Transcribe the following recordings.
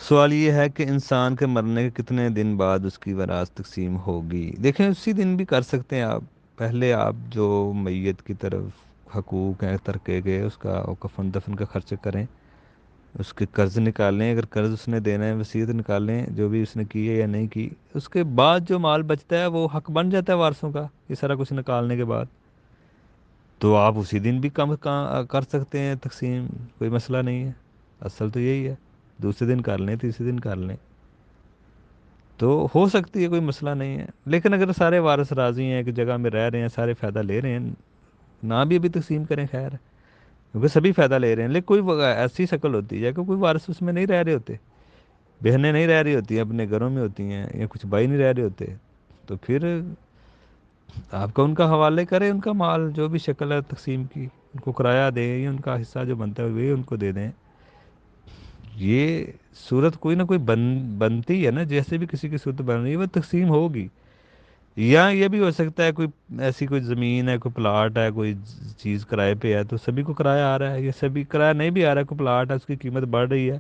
سوال یہ ہے کہ انسان کے مرنے کے کتنے دن بعد اس کی وراثت تقسیم ہوگی؟ دیکھیں اسی دن بھی کر سکتے ہیں آپ۔ پہلے آپ جو میت کی طرف حقوق ہیں ترکے کے، اس کا کفن دفن کا خرچ کریں، اس کے قرض نکالیں، اگر قرض اس نے دینا ہے وصیت نکالیں جو بھی اس نے کی ہے یا نہیں کی۔ اس کے بعد جو مال بچتا ہے وہ حق بن جاتا ہے وارثوں کا، یہ سارا کچھ نکالنے کے بعد۔ تو آپ اسی دن بھی کر سکتے ہیں تقسیم، کوئی مسئلہ نہیں ہے۔ اصل تو یہی ہے، دوسرے دن کر لیں، تیسرے دن کر لیں، تو ہو سکتی ہے، کوئی مسئلہ نہیں ہے۔ لیکن اگر سارے وارث راضی ہیں، ایک جگہ میں رہ رہے ہیں، سارے فائدہ لے رہے ہیں، نہ بھی ابھی تقسیم کریں خیر ہے، کیونکہ سبھی فائدہ لے رہے ہیں۔ لیکن کوئی ایسی شکل ہوتی ہے کہ کوئی وارث اس میں نہیں رہ رہے ہوتے، بہنیں نہیں رہ رہی ہوتی ہیں، اپنے گھروں میں ہوتی ہیں، یا کچھ بھائی نہیں رہ رہے ہوتے، تو پھر آپ کا ان کا حوالے کریں، ان کا مال جو بھی شکل ہے تقسیم کی، ان کو کرایہ دیں، یا ان کا حصہ جو بنتا ہے وہ ان کو دے دیں۔ یہ صورت کوئی نہ کوئی بنتی ہے نا، جیسے بھی کسی کی صورت بن رہی ہے وہ تقسیم ہوگی۔ یا یہ بھی ہو سکتا ہے کوئی ایسی کوئی زمین ہے، کوئی پلاٹ ہے، کوئی چیز کرائے پہ ہے، تو سبھی کو کرایہ آ رہا ہے، یا سبھی کرایہ نہیں بھی آ رہا ہے، کوئی پلاٹ ہے اس کی قیمت بڑھ رہی ہے،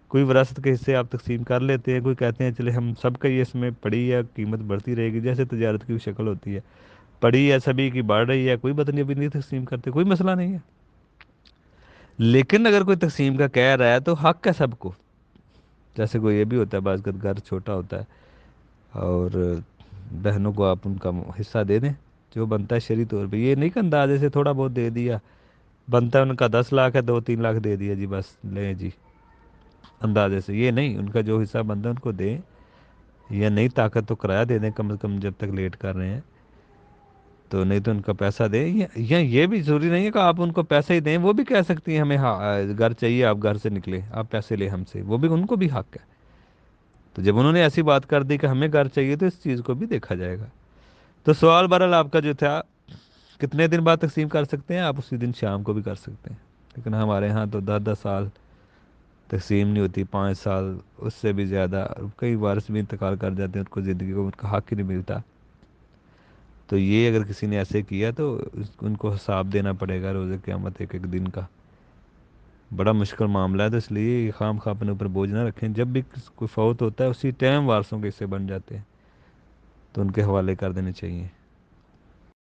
کوئی وراثت کے حصے آپ تقسیم کر لیتے ہیں، کوئی کہتے ہیں چلے ہم سب کا یہ اس میں پڑی ہے، قیمت بڑھتی رہے گی، جیسے تجارت کی شکل ہوتی ہے، پڑی ہے سبھی کی، بڑھ رہی ہے، کوئی بدنی ابھی نہیں تقسیم کرتے، کوئی مسئلہ نہیں ہے۔ لیکن اگر کوئی تقسیم کا کہہ رہا ہے تو حق ہے سب کو۔ جیسے کوئی یہ بھی ہوتا ہے بعض کا گھر چھوٹا ہوتا ہے اور بہنوں کو آپ ان کا حصہ دے دیں جو بنتا ہے شرعی طور پہ، یہ نہیں کہ اندازے سے تھوڑا بہت دے دیا، بنتا ہے ان کا 10 لاکھ ہے 2-3 لاکھ دے دیا جی بس لیں جی، اندازے سے یہ نہیں، ان کا جو حصہ بنتا ہے ان کو دیں، یا نہیں طاقت تو کرایہ دے دیں کم از کم جب تک لیٹ کر رہے ہیں، تو نہیں تو ان کا پیسہ دیں۔ یا یہ بھی ضروری نہیں ہے کہ آپ ان کو پیسے ہی دیں، وہ بھی کہہ سکتی ہیں ہمیں گھر چاہیے، آپ گھر سے نکلے، آپ پیسے لیں ہم سے، وہ بھی ان کو بھی حق ہے۔ تو جب انہوں نے ایسی بات کر دی کہ ہمیں گھر چاہیے تو اس چیز کو بھی دیکھا جائے گا۔ تو سوال بہرحال آپ کا جو تھا کتنے دن بعد تقسیم کر سکتے ہیں، آپ اسی دن شام کو بھی کر سکتے ہیں، لیکن ہمارے ہاں تو 10-10 سال تقسیم نہیں ہوتی، 5 سال، اس سے بھی زیادہ، کئی وارث بھی انتقال کر جاتے ہیں، ان کو زندگی کو ان کا حق ہی نہیں ملتا۔ تو یہ اگر کسی نے ایسے کیا تو ان کو حساب دینا پڑے گا روز قیامت ایک ایک دن کا۔ بڑا مشکل معاملہ ہے، تو اس لیے یہ خام خواہ اپنے اوپر بوجھ نہ رکھیں، جب بھی کوئی فوت ہوتا ہے اسی ٹائم وارثوں کے حصے بن جاتے ہیں، تو ان کے حوالے کر دینے چاہیے۔